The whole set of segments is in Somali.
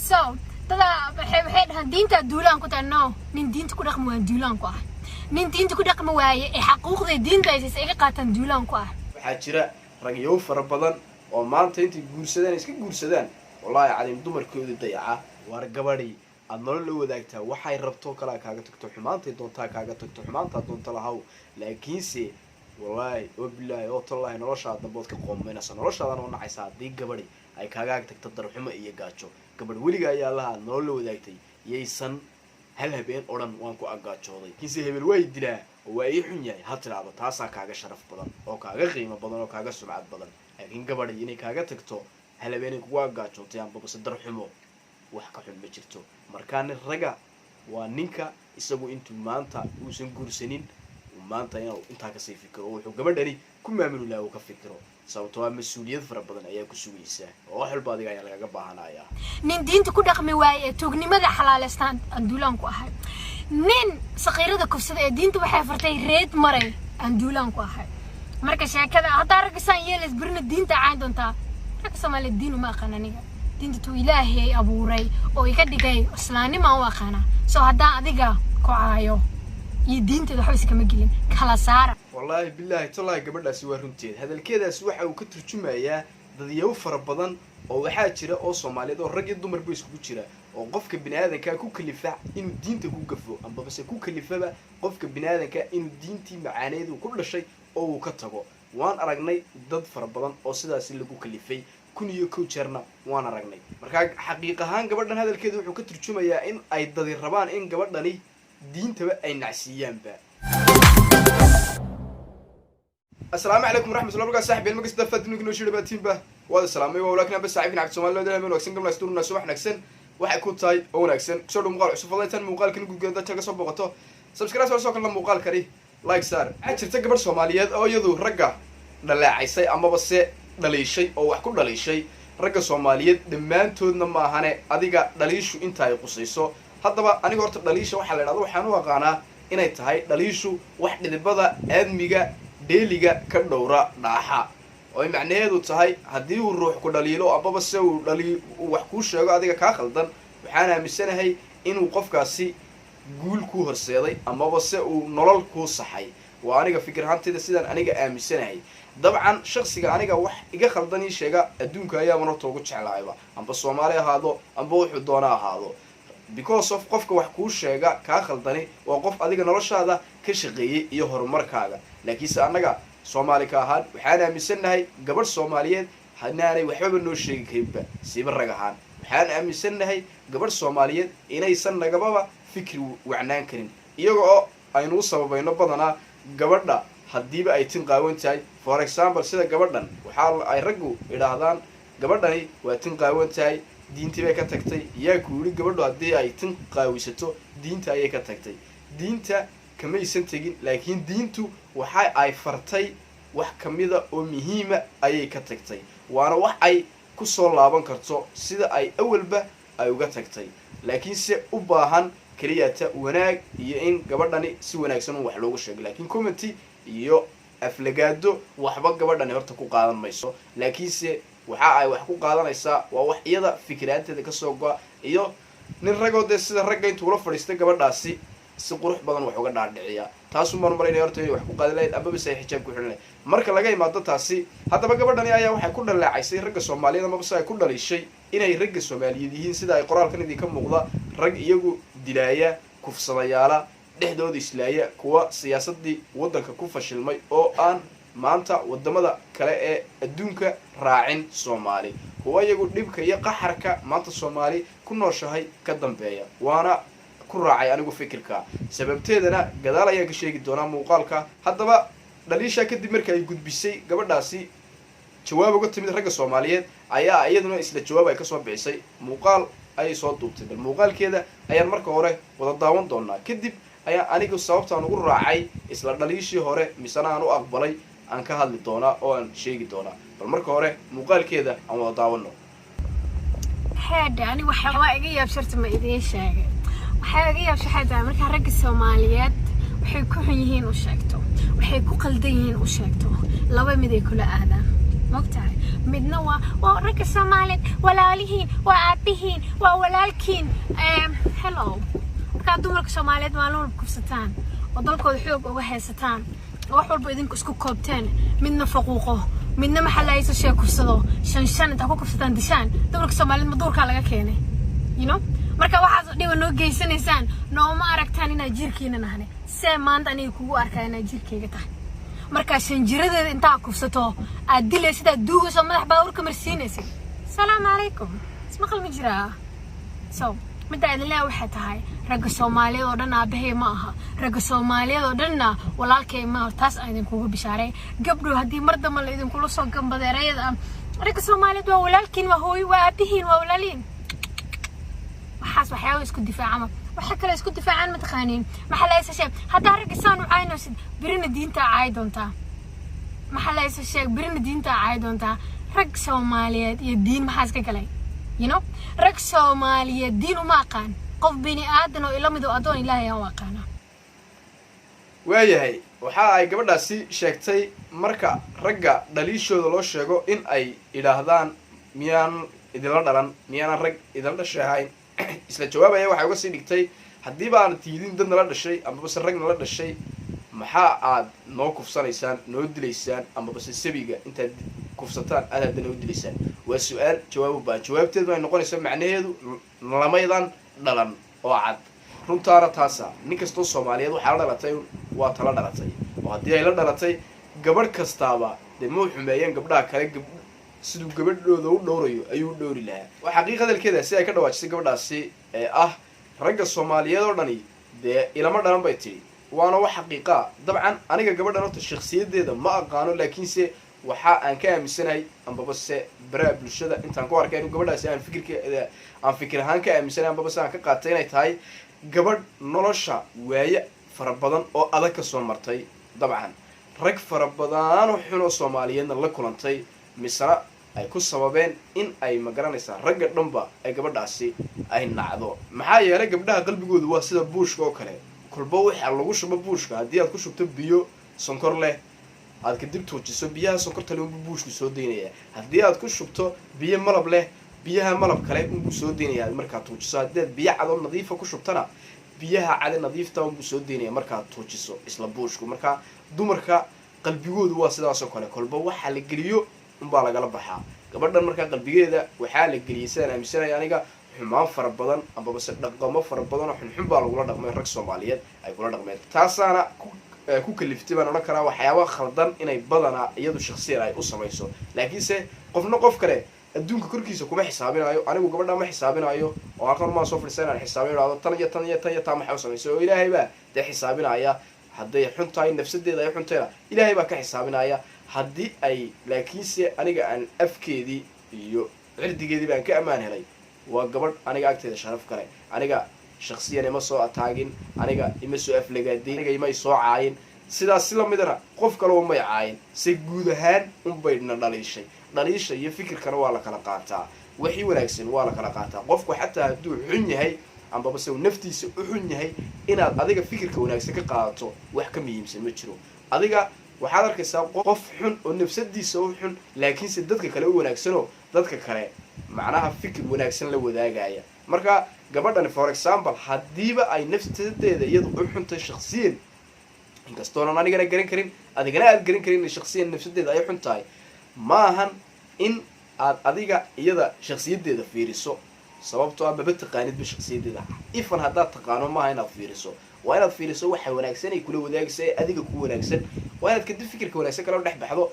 so tada waxay dhahan diinta duulaan ku taano nin diinta ku dhaqmo waa duulaan ku ah nin diinta ku dhaqmo waaye ee xaquuqda diinta ay iska qaataan duulaan ku ah waxaa jira rag yow fara badan oo maanta intii guursadaan iska guursadaan wallahi cadim dumarkooda dayaca war gabadhi aad nolol la wadaagtaa waxay rabto kala kaaga tagto xumaantay doontaa kaaga tagto xumaanta doonta lahaw laakiinse wallahi oo billahi oo tallahi noloshaada dambood ka qoomayna noloshaadana oo nacaysa hadii gabadhi ay kaaga tagto darxumo iyo gaajo gabadh weliga ayaa lahaa nolol la wadaagtay yeysan hal habeen oran waan ku agaajooday kiisi hebel way dilaa oo ay xun yahay ha tiraado taasa kaaga sharaf badan oo kaaga qiimo badan oo kaaga sumcad badan laakiin gabadhi inay kaaga tagto hal habeen ku agaajootay amba bas darxumo wax ka xun ma jirto markaan raga waa ninka isagu intuu maanta uusan guursanin maanta inta ka sii fikiro wuxuu gabadhani ku maamuli lahaa ka fikiro sababtoo ah mas'uuliyad fara badan ayaa ku sugaysa oo wax walba adiga ayaa laga baahanaya nin diinta ku dhaqmi waaye tuugnimada xalaaleystaan anduulaan ku ahay nin saqiirada kufsada ee diinta waxay fartay reed maray anduulaan ku ahay marka sheekada hadda ragsan yeelis birna diinta caan doonta rag Soomaali diin uma aqaananiga diinta tu ilaahay abuuray oo iga dhigay islaanimo oo aqaana soo hadda adiga ku aayo يدين تدحوس كم جيلين كلا سارة والله بالله طلع قبل لا سوى رنتين هذا الكذا سوى أو كتر جماعة ضد يوفر بدن أو واحد شراء أو صومالي ده الرجل دمر بيس كوتشرا أو قفك بني آدم كوك اللي فع إنه دين تكون كفو أم بس كوك اللي فع قفك بني آدم كإنه دين تي معانيد وكل شيء أو كتبه وان أرجني ضد فربضن أو سدا سيل كوك اللي في كن يكوتشرنا وان أرجني مركا حقيقة هان قبل هذا الكذا وكتر جماعة إن أي ضد الربان إن قبل لي دين تبع أي نعسيان با السلام عليكم ورحمة الله وبركاته صاحبي المقص دفت إنه كنا شيء باتين به وهذا السلام ولكن بس عارفين عبد السلام الله ده من وكسن قبل يستورنا سوح نكسن واحد كود تاي أو نكسن كسر مقال شوف الله يتن مقال كنا نقول كذا تلقى صوب بقطه سبسكرايب ولا سوق الله مقال كريه لايك صار عشان تقبل سوماليات أو يذو رجع دلع عيسى أما بس دليل شيء أو وحكم دليل شيء رجع سوماليات دمان تود نما هنا أديك دليل شو أنت هاي قصيصه haddaba aniga horta dhaliisha waxa la yiraahdo waxaan u aqaanaa inay tahay dhaliishu wax dhidibada aadmiga deeliga ka dhowra dhaaxa oo macnaheedu tahay hadii uu ruux ku dhaliilo ababa se uu dhaliil wax ku sheego adiga ka khaldan waxaan aaminsanahay inuu qofkaasi guul ku horseeday amaba se uu nolol ku saxay waa aniga fikirhantida sidaan aniga aaminsanahay dabcan shakhsiga aniga wax iga khaldan ii sheega adduunka ayaa marto ugu jeclaayba amba Soomaali ahaado amba wuxuu doona ahaado because of qofka wax ku sheega ka khaldani waa qof adiga noloshaada ka shaqeeyay iyo horumarkaaga laakiin anaga Soomaali ka ahaan waxaan aaminsanahay gabadh Soomaaliyeed hanaanay waxba noo sheegi karinba siiba rag ahaan waxaan aaminsanahay gabadh Soomaaliyeed inaysan nagaba fikri wacnaan karin iyagoo aynu sababayno badana gabadha hadiiba ay tin qaawan tahay for example sida gabadhan waxa ay raggu ilaahdaan gabadhani waa tin qaawan tahay diintii bay ka tagtay yaa ku yiri gabadhu hadii ay tin qaawisato diinta ayay ka tagtay diinta kama aysan tagin laakiin diintu waxa ay fartay wax kamida oo muhiima ayay ka tagtay waana wax ay ku soo laaban karto sida ay awalba ay uga tagtay laakiin si u baahan kaliya wanaag iyo in gabadhani si wanaagsan wax loogu sheego laakiin committee iyo aflagaado waxba gabadhani horta ku qaadan mayso laakiin si waxa ay wax ku qaadanaysaa waa wax iyada fikraanteeda ka soo go'a iyo nin ragood sida ragga intuu la fadhiistay gabadhaasi si qurux badan wax uga dhaadhiciya taas u marmaray horta wax ku qaadaleed aba bisay xijaab ku xidhnay marka laga imaado taasi hadaba gabadhani ayaa waxay ku dhalacaysay ragga Soomaaliyeed ama ay ku dhalishay inay ragga Soomaaliyeed yihiin sida ay qoraalkan idin ka muuqda rag iyagu dilaaya kufsadayaala dhexdooda islaaya kuwa siyaasadii wadanka ku fashilmay oo aan maanta wadamada kale ee adduunka raacin Soomaali kuwa iyagu dhibka iyo qaxarka maanta Soomaali ku nooshahay ka dambeeya waana ku raacay anigu fikirka sababteedana gadaal ayaan ka sheegi doonaa muuqaalka haddaba dhaliisha kadib markii ay gudbisay gabadhaasi jawaab uga timid ragga Soomaaliyeed ayaa iyaduna isla jawaab ay ka soo bixisay muuqaal ay soo duubtay bal muuqaalkeeda ayaan marka hore wada daawan doonaa kadib ayaa anigu sababtaan ugu raacay isla dhaliishii hore misana aan u aqbalay aan ka hadli doonaa oo aan sheegi doonaa bal marka hore muuqaalkeeda aan wada daawano hadani waxa iga yaabsharta ma idin sheegay waxa iga yaabshaxada marka ragga Soomaaliyeed waxay ku xun yihiin u sheegto waxay ku qaldan yihiin u sheegto laba mid ay kula aadaan مقطع midna waa rag Soomaaliyeed walaalihiin waa aabihiin waa walaalkiin hello ka dumarka Soomaaliyeed waa loo kufsataan oo dalkooda xoog uga haysataan wax walba idinku isku koobteen midna faquuqo midna maxallayso sheekufsado shan inta ku kufsataan dishaan dumarka Soomaaliyeed ma duurka laga keenay you know marka waxaad dhiba noo geysanaysaan nooma aragtaan in jirkiina nahane see maanta aniga kugu arkay in jirkeyga tahay marka shanjiradeeda inta kufsato aad dilay sida duugo madax baawurka marsiinaysa salaam alaykum isma qalmi jiraa so midda idinla waxay tahay ragga Soomaaliyeed oo dhan aabahay ma aha ragga Soomaaliyeed oo dhanna walaalkay ma taas aan kugu bishaaray gabdho hadii mar dambe la idin kula soo gambadeerayada ragga Soomaaliyeed waa walaalkiin waa hooyo waa aabihiin waa walaaliin waxaas waxyaabo isku difaacama waxa kale isku difaacaan ma taqaaniin maxallaysa sheeg hadaa rag isaan u caynaysid birina diinta caay doonta maxallaysa sheeg birina diinta caay doonta rag Soomaaliyeed iyo diin maxaas ka galay you know rag Soomaaliyeed diin uma aqaan qof bini aadan oo ila mid oo adoon Ilaahay aan aqaana waayahay waxa ay gabadhaasi sheegtay marka ragga dhaliishooda loo sheego in ay ilaahdaan miyaan idinla dhalan miyaan rag idinla dhashay isla jawaabaya waxa uga sii dhigtay hadii baan tiidin dad nala dhashay ama bas rag nala dhashay maxaa aad noo kufsanaysaan noo dilaysaan ama bas sabiga inta kufsataan aad noo dilaysaan waa su'aal jawaabteedu ay noqonaysaa macnaheedu lamaydan dhalan oo cad runtaana taasa nin kastoo Soomaaliyeed waxa la dhalatay waa tala dhalatay oo hadii ay la dhalatay gabadh kastaaba ma xumeeyeen gabdhaha kale sidoo gabadhooda u dhowrayo ayuu dhowri lahaa waa xaqiiqada dalkeeda si ay ka dhawaajisay gabadhaasi ragga Soomaaliyeed oo dhani ilama dhalan bay tiri waana wax xaqiiqa dabcan aniga gabadhan oo shakhsiyadeeda ma aqaano laakiin se waxa aan ka aaminsanahay amba bas bara bulshada intaan ku arkay inuu gabadhaasi aan fikir ahaan ka aaminsanahay amba bas aan ka qaatay inay tahay gabadh nolosha waaya fara badan oo adag ka soo martay dabcan rag fara badan oo xun oo Soomaaliyeedna la kulantay misra ay ku sababeen in ay magaranaysaa ragga dhanba ay gabadhaasi ay nacdo maxaa yeelay gabdhaha qalbigoodu waa sida buushka oo kale kulba waxa lagu shubo buushka hadii aad ku shubto biyo sonkor leh aad ka dib tuujiso biyaha sonkorta leh uu buushku soo deynaya hadii aad ku shubto biyo malab leh biyaha malab kale uu soo deynaya marka tuujiso hadii biyo cad oo nadiif ah ku shubtana biyaha cad nadiifta uu soo deynaya marka tuujiso isla buushku marka dumarka qalbigoodu waa sidaas oo kale kulba waxa la geliyo baa lagala baxaa gabadhan marka qalbigeeda waxa la geliyay aaminsanay aniga xumaan fara badan amba bas dhaqamo fara badan oo xun baa lagu dhaqmay rag Soomaaliyeed ay kula dhaqmeen taasana ku kaliftay baan oran karaa waxyaabo khaldan inay badana iyadu shakhsiyan ay u samayso laakiin se qofna qof kale adduunka korkiisa kuma xisaabinayo anigu gabadha ma xisaabinayo oo halkan ma soo fadhiisanayo xisaabinayo tan taa maxay u samayso Ilaahay baa xisaabinaya hadday xun tahay nafsadeeda ay xun tahay Ilaahay baa ka xisaabinaya hadii ay laakiinse aniga aan afkeedii iyo cirdigeedii baan ka amaan helay waa gabadh aniga agteeda sharaf kale aniga shakhsiyan ma soo ataagin aniga ima soo aflagaadeen aniga ima soo caayin sidaas la midna qof kale oo ma caayin si guud ahaan bayna dhaliisha iyo fikirkana waa la kala qaataa wixii wanaagsan waa la kala qaataa qofku xataa haduu xun yahay amba bas uu naftiisa u xun yahay inaad adiga fikirka wanaagsan ka qaadato wax ka muhiimsan ma jiro adiga waxaad arkaysaa qof xun oo nafsadiisa u xun laakiin si dadka kale u wanaagsano dadka kale macnaha fikir wanaagsan la wadaagaya marka gabadhan for example hadiiba ay nafsadeeda iyadu u xuntay shakhsiyan inkastoo aan aniga garan karin adigana aad garan karin shakhsiyan nafsadeeda ay xun tahay maahan in aad adiga iyada shakhsiyadeeda fiiriso sababtoo ah baba taqaanid shakhsiyadeeda ifan hadaa taqaano maaha inaad fiiriso waa inaad fiiriso waxa wanaagsan ay kula wadaagaysaa adiga ku wanaagsan waa inaad ka dib fikirka wanaagsan kala dhex baxdo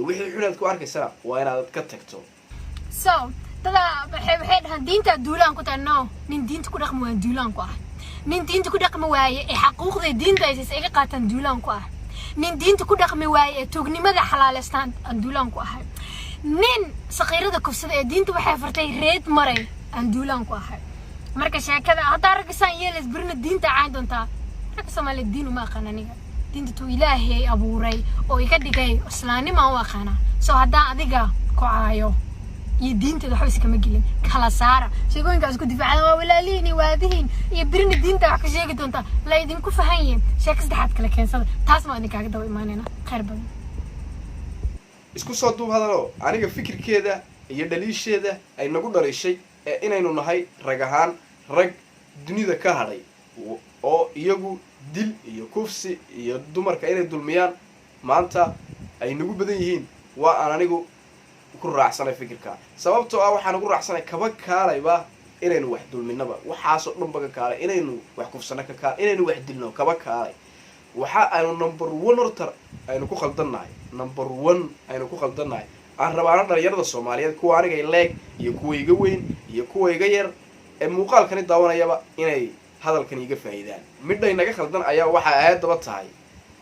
wixii xun aad ku arkaysaa waa inaad ka tagto so tada waxay dhahan diinta duulaan ku taano nin diinta ku dhaqmo waa duulaan ku ah nin diinta ku dhaqmo waaye ee xaquuqda diinta ay iska qaataan duulaan ku ah nin diinta ku dhaqmo waaye ee tuugnimada xalaaleystaan duulaan ku ah nin saqiirada kufsada ee diinta waxay fartay reed maray duulaan ku ah marka sheekada hadaa rag isaan yeelas birna diinta caan doonta rag Soomaaliyeed diin uma aqaan aniga diinta tu Ilaahay abuuray oo iga dhigay islaamnimo oo aqaana soo hadaa adiga ku caayo iyo diinta waxa iskama gelin kala saara sheegooyinkaas ku difaacada waa walaalihiin waadihiin iyo birna diinta wax ka sheegi doonta la idin ku fahanayeen sheekada saddexaad kala keensada taas ma idin kaaga daw iimaanayna khayr badan isku soo duub hadalo aniga fikirkeeda iyo dhaliisheeda ay nagu dhalishay ee inaynu nahay rag ahaan rag dunida ka hadhay oo iyagu dil iyo kufsi iyo dumarka inay dulmiyaan maanta ay nagu badan yihiin waa aan anigu ku raacsanay fikirka sababtoo ah waxaan ugu raacsanay kaba kaalayba inaynu wax dulminaba waxaasoo dhanba ka kaalay inaynu wax kufsano ka kaalay inaynu wax dilno kaba kaalay waxa aynu number 1 horta aynu ku khaldannahay number 1 aynu ku khaldannahay aan rabaana dhalinyarada Soomaaliyeed kuwa aniga leeg iyo kuwa iga weyn iyo kuwa iga yar ee muuqaalkani daawanayaba inay hadalkan iga faa'iidaan midday naga khaldan ayaa waxa ay daba tahay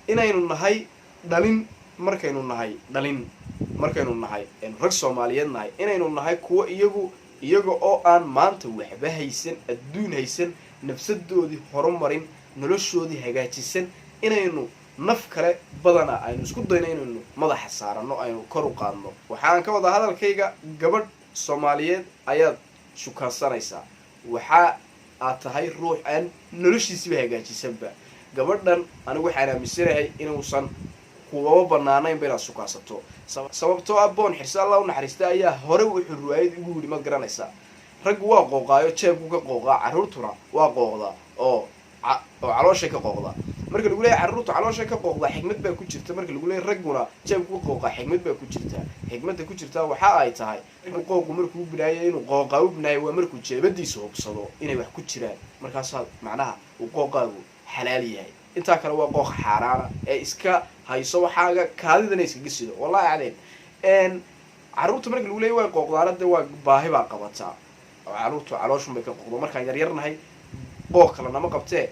inaynu nahay dhalin markaynu nahay rag Soomaaliyeed nahay inaynu nahay kuwa iyaga oo aan maanta waxba haysan adduun haysan nafsadoodii horumarin noloshoodii hagaajisan inaynu naf kale badana aynu isku dayno inaynu madaxa saarano aynu kor u qaadno waxaan ka wada hadalkayga gabadh Soomaaliyeed ayaad shukaansanaysaa waxa aad tahay ruux aan noloshiisiba hagaajisanba gabadhan anigu waxaan aaminsanahay inuusan kuwa banaanayn bayna shukaansato sababtoo ah boon xirsa Allah u naxariista ayaa hore wuxuu ruwaayad ugu yiri mad garanaysaa rag waa qooqaayo jeebku ka qooqaa caruurtuna waa qooqda oo caloosha ka qooqda marka lagu leeyahay caruurtu caloosha ka qooqda xigmad baa ku jirta marka lagu leeyahay raguna jeebku ka qooqaa xigmad baa ku jirta xigmadda ku jirta waxa ay tahay inuu qooqu markuu binaayo inuu qooqaa u binaayo waa markuu jeebadiisa hubsado inay wax ku jiraan markaas macnaha uu qooqaagu xalaal yahay inta kale waa qooq xaraana ee iska hayso waxaaga kaadidana iskaga sido wallahi cadeen caruurtu marka lagu leeyahay way qooqdaanada waa baahi baa qabataa caruurtu calooshu bay ka qooqdo markaan yar yarnahay qooq kale nama qabtee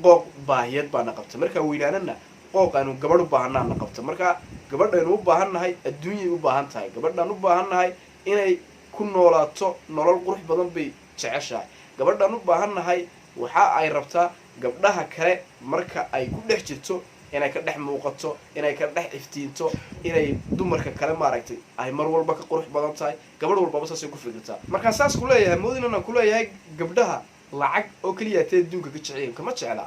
qooq baahiyad baa na qabta marka weynaanana qooq aanu gabadh u baahannahay qabta marka gabadhaynu u baahannahay adduunyay u baahan tahay gabadhan u baahannahay inay ku noolaato nolol qurux badan bay jeceshahay gabadhan u baahannahay waxa ay rabtaa gabdhaha kale marka ay ku dhex jirto inay ka dhex muuqato inay ka dhex iftiinto inay dumarka kale maaragtay ay mar walba ka qurux badan tahay gabadh walba saasay ku fikirtaa marka saas ku leeyahay moodinana ku leeyahay gabdhaha lacag oo kaliya taa adduunka ka jecel kama jecla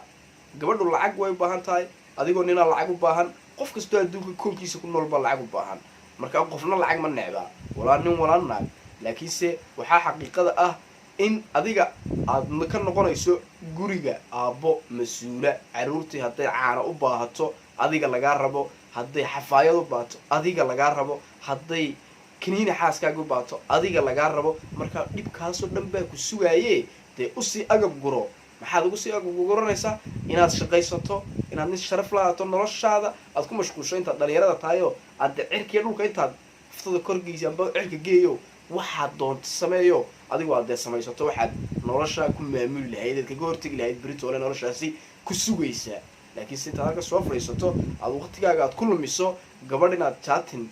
gabadhu lacag way u baahan tahay adigoo nina lacag u baahan qof kasta adduunka koonkiisa ku nool ba lacag u baahan marka qofna lacag ma necba walaa nin walaa naag laakiinse waxa xaqiiqada ah in adiga aad ka noqonayso guriga aabbo mas'uula caruurtii haday caana u baahato adiga laga rabo haday xafaayad u baahato adiga laga rabo haday kiniina xaaskaaga u baahato adiga laga rabo marka dhibkaas oo dhan baa ku sugayee de usi agab guro maxaad ugu sii agab guranaysaa inaad shaqaysato inaad nin sharaf laato noloshaada aad ku mashquulsho inta dhalinyarada tahay oo aad cirkiga dhulka intaad ftada korgiisa amba cirka geeyo waxaad doonto sameeyo adigu aad samaysato waxaad nolosha ku maamuli lahayd kaga hortagi lahayd Britoola noloshaasi ku sugaysa laakiin si taad ka soo fariisato aad waqtigaaga aad ku lumiso gabadh inaad chatting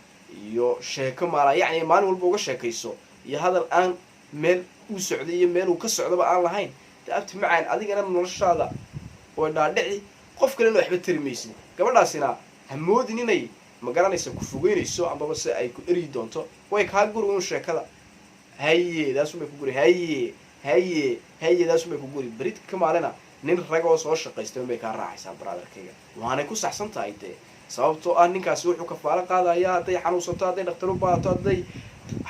iyo sheeko yacni maalin walba uga sheekayso iyo hadal aan meel u socday iyo meel uu ka socdaba aan lahayn taabti macaan adigana noloshaada oo dhaadhici qof kale waxba tirimaysid gabadhaasina hamoodin inay ma garanaysa ku fogeynayso amba se ay ku eri doonto way ka guriga sheekada hayeedaas uma ku guri hayeedaas uma ku guri brit kamaalena nin rag oo soo shaqaystay bay ka raaxaysaa brotherkayga waana ku saxsan tahay sababtoo ah ninkaas wuxuu ka faala qaadaya haday xanuunsato haday dhaqtar u baahato haday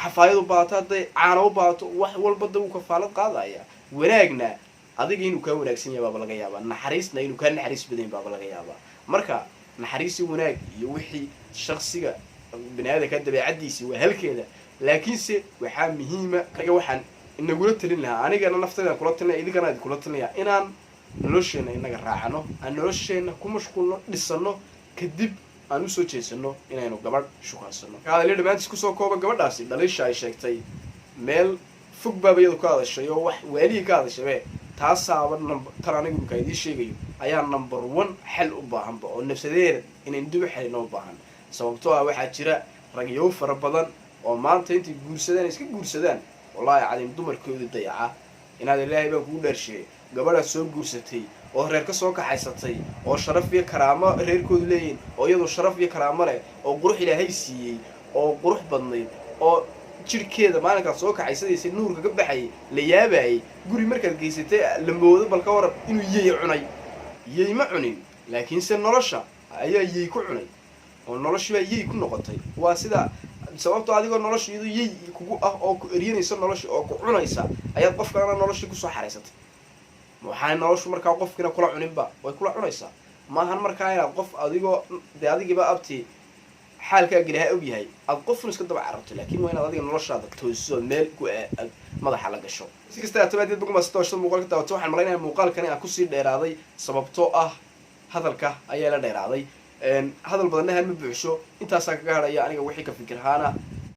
xafaayad u baahato haday caano u baahato wax walba uu ka faala qaadaya wanaagna adiga inuu ka wanaagsan yahay baba laga yaabaa naxariisna inuu ka naxariis badan baba laga yaabaa marka naxariisi wanaag iyo wixii shakhsiga binaadamka dabeecadiisa waa halkeeda laakiinse waxa muhiima kaga waxaan inagula talin lahaa anigana naftayda kula talin idinka kula talin inaan nolosheena inaga raacano aan nolosheena ku mashquulno dhisano kadib aan u soo jeesano inaynu gabadh shukaasano kaadali dhamaantis ku soo kooban gabadhaasi dhalisha ay sheegtay meel fog baabayadu ka hadashay oo wax waalihi ka hadashay taasaaba tan anigu ka idin sheegayo ayaa number 1 xal u baahan oo nafsadeeda inay dib u xalino u baahan sababtoo ah waxa jira ragyo fara badan oo maanta intii guursadaan iska guursadaan wallahi cadin dumarkooda dayaca inaad ilaahay baa kugu dharshay gabadha soo guursatay oo reer ka soo kaxaysatay oo sharaf iyo karaamo reerkoodu leeyeen oo iyadoo sharaf iyo karaamo leh oo qurux ilaahay siiyay oo qurux badnayd oo jirkeeda maalinka soo kaxaysadaysa nuurka ka baxay la yaabay guri markaad geysatay la moodo balka war inuu yeey cunay yeey ma cunin laakiin se nolosha ayaa yeey ku cunay oo noloshiiba yey ku noqotay waa sida sababtoo adigoo noloshiidu yey kugu ah oo ku eryanaysa noloshii oo ku cunaysa ayaad qof kalena noloshii kusoo xaraysatay waxay noloshu markaa qofkiina kula cuninba way kula cunaysaa maahan markaa inaad qof adigoo dee adigiiba abti xaalkaaga ilaahay og yahay aad qofun iska daba cararto laakiin waa inaad adiga noloshaada toosiso meel ku aad madaxa la gasho si kasta atabaadeed bugumaas doorashada muuqaalka daawato waxaan malaynayaa muuqaalkan inaan kusii dheeraaday sababtoo ah hadalka ayaa la dheeraaday hadal badanna han ma buuxsho intaasaa kaga hadhaya aniga wixii ka fikirhaana